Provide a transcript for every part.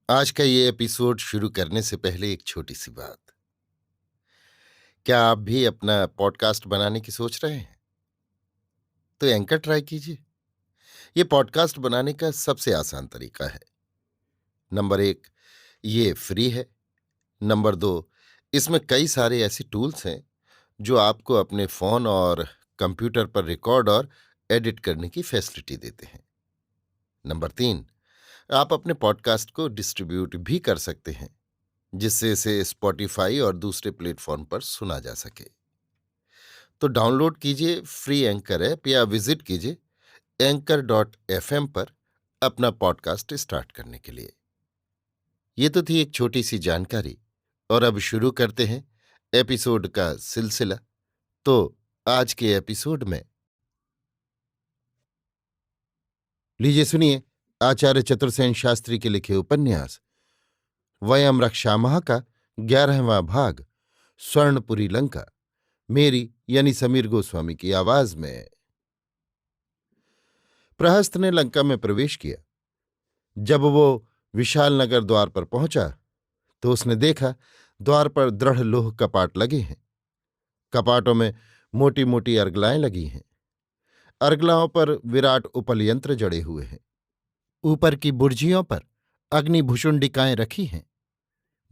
आज का ये एपिसोड शुरू करने से पहले एक छोटी सी बात। क्या आप भी अपना पॉडकास्ट बनाने की सोच रहे हैं? तो एंकर ट्राई कीजिए। ये पॉडकास्ट बनाने का सबसे आसान तरीका है। नंबर एक, ये फ्री है। नंबर दो, इसमें कई सारे ऐसे टूल्स हैं जो आपको अपने फोन और कंप्यूटर पर रिकॉर्ड और एडिट करने की फैसिलिटी देते हैं। नंबर तीन, आप अपने पॉडकास्ट को डिस्ट्रीब्यूट भी कर सकते हैं, जिससे इसे स्पॉटिफाई और दूसरे प्लेटफॉर्म पर सुना जा सके। तो डाउनलोड कीजिए फ्री एंकर ऐप या विजिट कीजिए anchor.fm पर अपना पॉडकास्ट स्टार्ट करने के लिए। ये तो थी एक छोटी सी जानकारी, और अब शुरू करते हैं एपिसोड का सिलसिला। तो आज के एपिसोड में लीजिए सुनिए आचार्य चतुर्सेन शास्त्री के लिखे उपन्यास वयम रक्षामः का 11वां भाग, स्वर्णपुरी लंका, मेरी यानी समीर गोस्वामी की आवाज में। प्रहस्त ने लंका में प्रवेश किया। जब वो विशाल नगर द्वार पर पहुंचा तो उसने देखा द्वार पर दृढ़ लोह कपाट लगे हैं। कपाटों में मोटी मोटी अर्गलाएं लगी हैं। अर्गलाओं पर विराट उपल यंत्र जड़े हुए हैं। ऊपर की बुर्जियों पर अग्निभुषुंडिकाएं रखी हैं।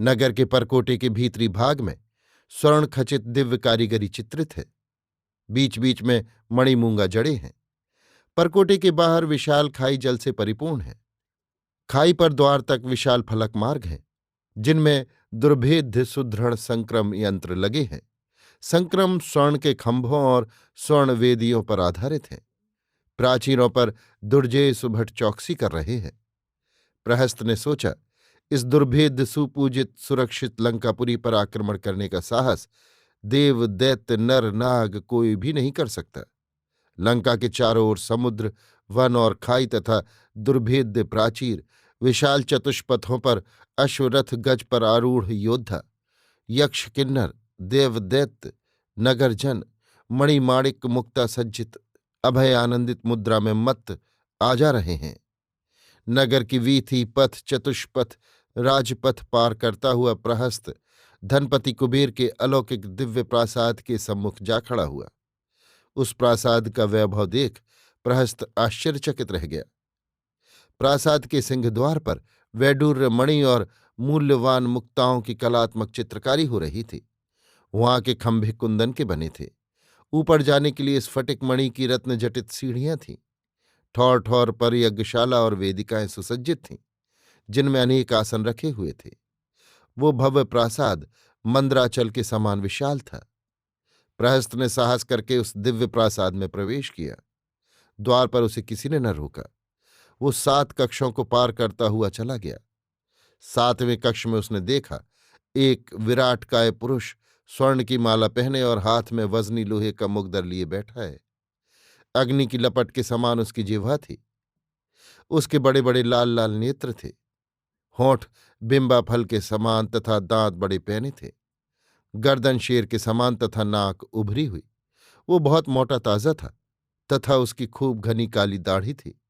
नगर के परकोटे के भीतरी भाग में स्वर्ण खचित दिव्य कारीगरी चित्रित है। बीच बीच में मणिमूंगा जड़े हैं। परकोटे के बाहर विशाल खाई जल से परिपूर्ण है। खाई पर द्वार तक विशाल फलक मार्ग हैं, जिनमें दुर्भेद्य सुदृढ़ संक्रम यंत्र लगे हैं। संक्रम स्वर्ण के खंभों और स्वर्ण वेदियों पर आधारित हैं। प्राचीरों पर दुर्जेय सुभट चौकसी कर रहे हैं। प्रहस्त ने सोचा, इस दुर्भेद्य सुपूजित सुरक्षित लंकापुरी पर आक्रमण करने का साहस देव दैत्य नर नाग कोई भी नहीं कर सकता। लंका के चारों ओर समुद्र, वन और खाई तथा दुर्भेद्य प्राचीर, विशाल चतुष्पथों पर अश्वरथ गज पर आरूढ़ योद्धा, यक्ष किन्नर देव दैत्य नगरजन मणिमाणिक मुक्ता सज्जित अभय आनंदित मुद्रा में मत्त आ जा रहे हैं। नगर की वीथी पथ चतुष्पथ राजपथ पार करता हुआ प्रहस्त धनपति कुबेर के अलौकिक दिव्य प्रासाद के सम्मुख जा खड़ा हुआ। उस प्रासाद का वैभव देख प्रहस्त आश्चर्यचकित रह गया। प्रासाद के सिंहद्वार पर वैडूर्य मणि और मूल्यवान मुक्ताओं की कलात्मक चित्रकारी हो रही थी। वहां के खंभे कुंदन के बने थे। ऊपर जाने के लिए स्फटिक मणि की रत्न जटित सीढ़ियां थीं। ठौर ठौर पर यज्ञशाला और वेदिकाएं सुसज्जित थीं, जिनमें अनेक आसन रखे हुए थे। वो भव्य प्रासाद मंद्राचल के समान विशाल था। प्रहस्त ने साहस करके उस दिव्य प्रासाद में प्रवेश किया। द्वार पर उसे किसी ने न रोका। वो 7 कक्षों को पार करता हुआ चला गया। 7वें कक्ष में उसने देखा, एक विराटकाय पुरुष स्वर्ण की माला पहने और हाथ में वजनी लोहे का मुग्दर लिए बैठा है। अग्नि की लपट के समान उसकी जिह्वा थी। उसके बड़े बड़े लाल लाल नेत्र थे। होंठ बिंबा फल के समान तथा दांत बड़े पैने थे। गर्दन शेर के समान तथा नाक उभरी हुई। वो बहुत मोटा ताजा था तथा उसकी खूब घनी काली दाढ़ी थी।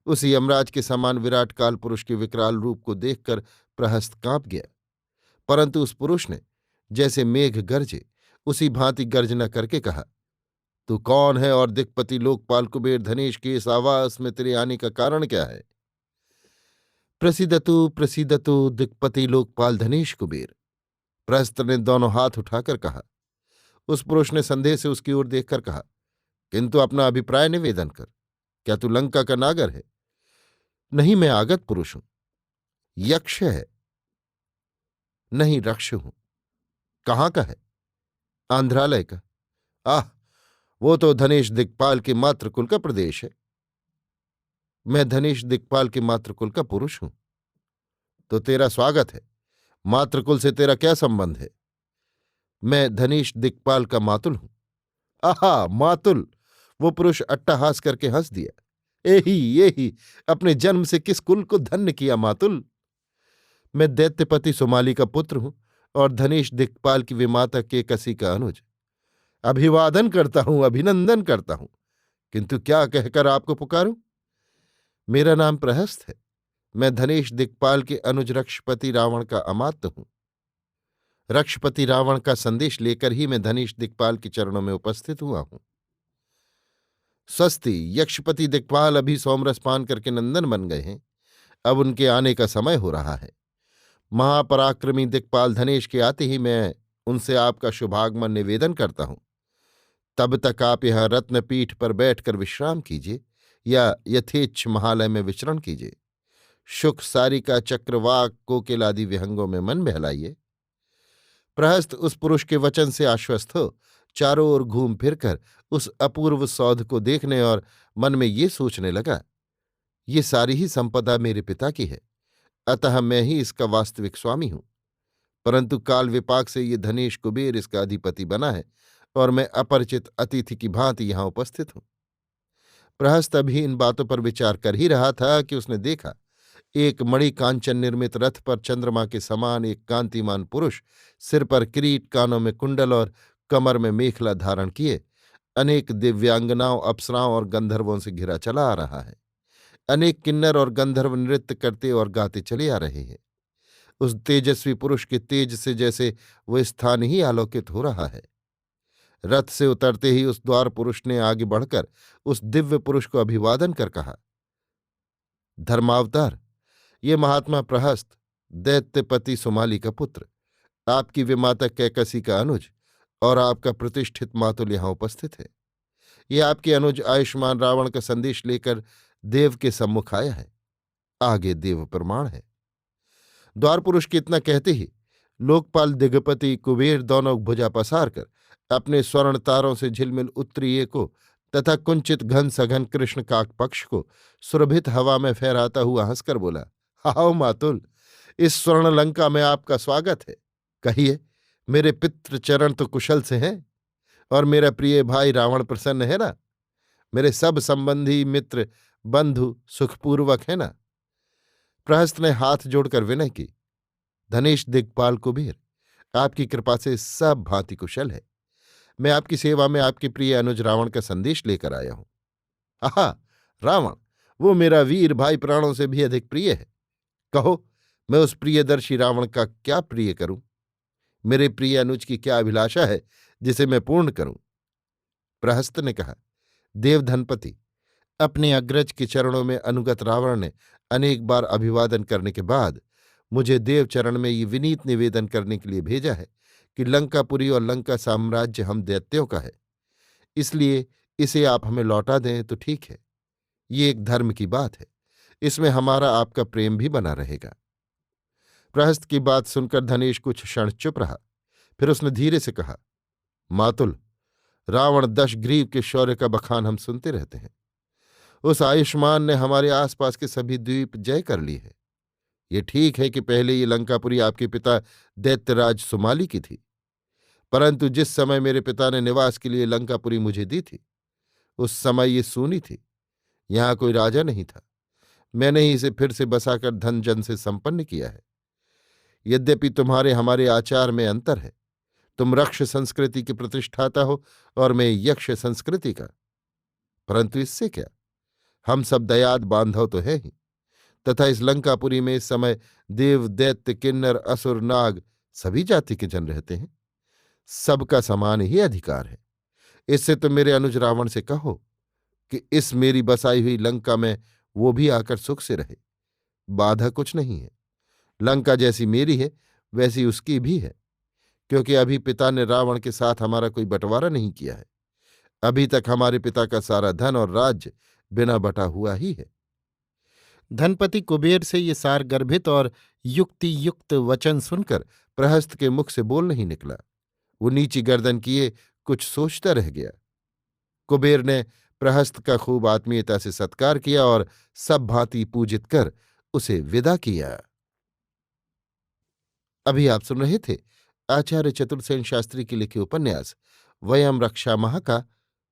उस यमराज के समान विराट काल पुरुष के विकराल रूप को देखकर प्रहस्त कांप गया। परंतु उस पुरुष ने जैसे मेघ गरजे उसी भांति गर्जना करके कहा, तू कौन है और दिक्पति लोकपाल कुबेर धनेश के इस आवास में तेरे आने का कारण क्या है? प्रसिदतु प्रसिदतु दिक्पति लोकपाल धनेश कुबेर, प्रहस्त ने दोनों हाथ उठाकर कहा। उस पुरुष ने संदेह से उसकी ओर देखकर कहा, किंतु अपना अभिप्राय निवेदन कर। क्या तू लंका का नागर है? नहीं, मैं आगत पुरुष हूं। यक्ष है? नहीं, रक्ष हूं। कहाँ का है? आंध्रालय का। आह, वो तो धनेश दिक्पाल के मातृकुल का प्रदेश है। मैं धनेश दिक्पाल के मातृकुल का पुरुष हूं। तो तेरा स्वागत है। मातृकुल से तेरा क्या संबंध है? मैं धनेश दिक्पाल का मातुल हूं। आहा, मातुल! वो पुरुष अट्टहास करके हंस दिया। यही यही, अपने जन्म से किस कुल को धन्य किया मातुल! मैं दैत्यपति सुमाली का पुत्र हूं और धनेश दिक्पाल की विमाता केकसी का अनुज। अभिवादन करता हूं, अभिनंदन करता हूं। किंतु क्या कहकर आपको पुकारूं? मेरा नाम प्रहस्त है। मैं धनेश दिक्पाल के अनुज रक्षपति रावण का अमात्य हूं। रक्षपति रावण का संदेश लेकर ही मैं धनेश दिक्पाल के चरणों में उपस्थित हुआ हूं। स्वस्ति। यक्षपति दिक्पाल अभी सोमरस पान करके नंदन बन गए हैं। अब उनके आने का समय हो रहा है। महापराक्रमी दिक्पाल धनेश के आते ही मैं उनसे आपका शुभागमन निवेदन करता हूं। तब तक आप यहां रत्नपीठ पर बैठकर विश्राम कीजिए या यथेच्छ महालय में विचरण कीजिए। शुक सारिका चक्रवाक कोकिलादि विहंगों में मन बहलाइए। प्रहस्त उस पुरुष के वचन से आश्वस्त हो चारों ओर घूम फिरकर उस अपूर्व सौध को देखने और मन में ये सोचने लगा, ये सारी ही संपदा मेरे पिता की है, अतः मैं ही इसका वास्तविक स्वामी हूं। परंतु काल विपाक से ये धनेश कुबेर इसका अधिपति बना है और मैं अपरिचित अतिथि की भांति यहां उपस्थित हूं। प्रहस्त अभी इन बातों पर विचार कर ही रहा था कि उसने देखा एक मणि कांचन निर्मित रथ पर चंद्रमा के समान एक कांतिमान पुरुष सिर पर किरीट, कानों में कुंडल और कमर में मेखला धारण किए अनेक दिव्यांगनाओं, अप्सराओं और गंधर्वों से घिरा चला आ रहा है। अनेक किन्नर और गंधर्व नृत्य करते और गाते चले आ रहे हैं। उस तेजस्वी पुरुष के तेज से जैसे वो स्थान ही आलोकित हो रहा है। रथ से उतरते ही उस द्वार पुरुष ने आगे बढ़कर उस दिव्य पुरुष को अभिवादन कर कहा, धर्मावतार, ये महात्मा प्रहस्त, दैत्यपति सुमाली का पुत्र, आपकी विमाता कैकसी का अनुज और आपका प्रतिष्ठित मातुल यहां उपस्थित है। ये आपके अनुज आयुष्मान रावण का संदेश लेकर देव के सम्मुख आया है। आगे देव प्रमाण है। द्वार पुरुष के इतना कहते ही लोकपाल दिगपति कुबेर दोनों भुजा पसार कर अपने स्वर्ण तारों से झिलमिल उत्तरीय को तथा कुंचित घन सघन कृष्ण काक पक्ष को सुरभित हवा में फहराता हुआ हंसकर बोला, हाओ मातुल, इस स्वर्ण लंका में आपका स्वागत है। कहिए, मेरे पितृ चरण तो कुशल से हैं और मेरा प्रिय भाई रावण प्रसन्न है ना? मेरे सब संबंधी मित्र बंधु सुखपूर्वक है ना? प्रहस्त ने हाथ जोड़कर विनय की, धनेश दिक्पाल कुबेर, आपकी कृपा से सब भांति कुशल है। मैं आपकी सेवा में आपके प्रिय अनुज रावण का संदेश लेकर आया हूं। आहा, रावण, वो मेरा वीर भाई प्राणों से भी अधिक प्रिय है। कहो, मैं उस प्रियदर्शी रावण का क्या प्रिय करूं? मेरे प्रिय अनुज की क्या अभिलाषा है जिसे मैं पूर्ण करूं? प्रहस्त ने कहा, देवधनपति, अपने अग्रज के चरणों में अनुगत रावण ने अनेक बार अभिवादन करने के बाद मुझे देवचरण में ये विनीत निवेदन करने के लिए भेजा है कि लंकापुरी और लंका साम्राज्य हम दैत्यों का है, इसलिए इसे आप हमें लौटा दें तो ठीक है। ये एक धर्म की बात है, इसमें हमारा आपका प्रेम भी बना रहेगा। प्रहस्त की बात सुनकर धनेश कुछ क्षण चुप रहा। फिर उसने धीरे से कहा, मातुल, रावण दशग्रीव के शौर्य का बखान हम सुनते रहते हैं। उस आयुष्मान ने हमारे आसपास के सभी द्वीप जय कर लिए हैं। ये ठीक है कि पहले ये लंकापुरी आपके पिता दैत्यराज सुमाली की थी, परंतु जिस समय मेरे पिता ने निवास के लिए लंकापुरी मुझे दी थी उस समय ये सूनी थी, यहां कोई राजा नहीं था। मैंने ही इसे फिर से बसाकर धन जन से संपन्न किया है। यद्यपि तुम्हारे हमारे आचार में अंतर है, तुम रक्ष संस्कृति की प्रतिष्ठाता हो और मैं यक्ष संस्कृति का, परंतु इससे क्या, हम सब दयाद बांधव तो हैं ही, तथा इस लंकापुरी में इस समय देव, दैत्य, किन्नर, असुर, नाग सभी जाति के जन रहते हैं। सबका समान ही अधिकार है। इससे तो मेरे अनुज रावण से कहो कि इस मेरी बसाई हुई लंका में वो भी आकर सुख से रहे। बाधा कुछ नहीं है। लंका जैसी मेरी है वैसी उसकी भी है, क्योंकि अभी पिता ने रावण के साथ हमारा कोई बंटवारा नहीं किया है। अभी तक हमारे पिता का सारा धन और राज्य बिना बटा हुआ ही है। धनपति कुबेर से ये सार गर्भित और युक्ति युक्त वचन सुनकर प्रहस्त के मुख से बोल नहीं निकला। वो नीची गर्दन किए कुछ सोचता रह गया। कुबेर ने प्रहस्त का खूब आत्मीयता से सत्कार किया और सब भांति पूजित कर उसे विदा किया। अभी आप सुन रहे थे आचार्य चतुर्सेन शास्त्री की लिखी उपन्यास वयम रक्षामः का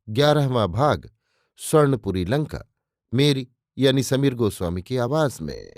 11वां भाग, स्वर्णपुरी लंका, मेरी यानी समीर गोस्वामी की आवाज में।